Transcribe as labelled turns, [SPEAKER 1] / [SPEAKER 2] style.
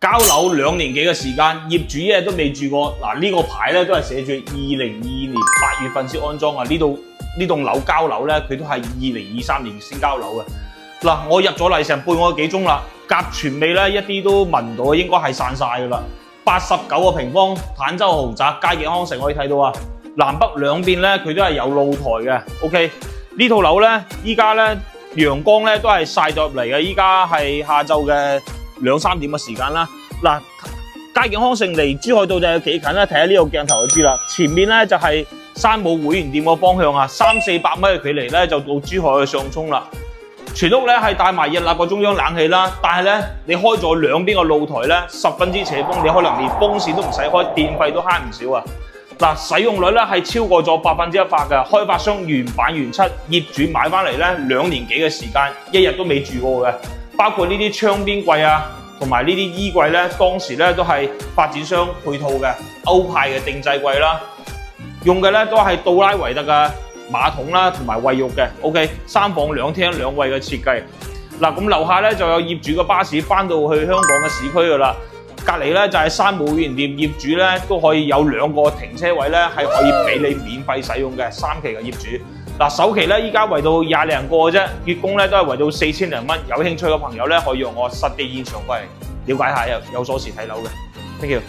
[SPEAKER 1] 交樓2年幾嘅時間，業主一日都未住過。嗱，呢個牌咧都係寫住2022年8月份先安裝啊。呢棟樓交樓咧，佢都係2023年先交樓嘅。嗱，我入咗嚟成半個幾鐘啦，甲醛味咧一啲都聞唔到，應該係散晒㗎啦。89個平方，坦洲豪宅，佳景康城可以睇到啊。南北兩邊咧，佢都係有露台嘅。OK， 呢套樓咧，依家咧陽光咧都係曬咗入嚟嘅。依家係下晝嘅2、3點嘅時間啦。嗱，佳景康城離珠海道就有幾近啦？睇下呢個鏡頭就知啦。前面咧就係山姆會員店個方向啊，300-400米嘅距離咧就到珠海嘅上涌啦。全屋咧係帶埋日立個中央冷氣啦，但係咧你開咗兩邊個露台咧，十分之斜風，你可能連風扇都唔使開，電費都慳唔少啊！嗱，使用率咧係超過咗100%嘅，開發商原版原漆，業主買翻嚟咧2年幾嘅時間，一日都未住過嘅，包括呢啲窗邊櫃啊，同埋呢啲衣櫃咧，當時咧都係發展商配套嘅歐派嘅定製櫃啦，用嘅咧都係杜拉維特嘅馬桶啦，同埋衛浴嘅 ，OK， 3房2廳2衛嘅設計。嗱，咁樓下咧就有業主嘅巴士翻到去香港嘅市區噶啦，隔離咧就係山姆會員店，業主咧都可以有2個停車位咧係可以俾你免費使用嘅3期嘅業主。嗱，首期咧依家圍到20零個嘅啫，月供咧都係圍到4000零蚊。有興趣嘅朋友咧可以用我實地現場過嚟了解下，有鎖匙睇樓嘅。Thank you。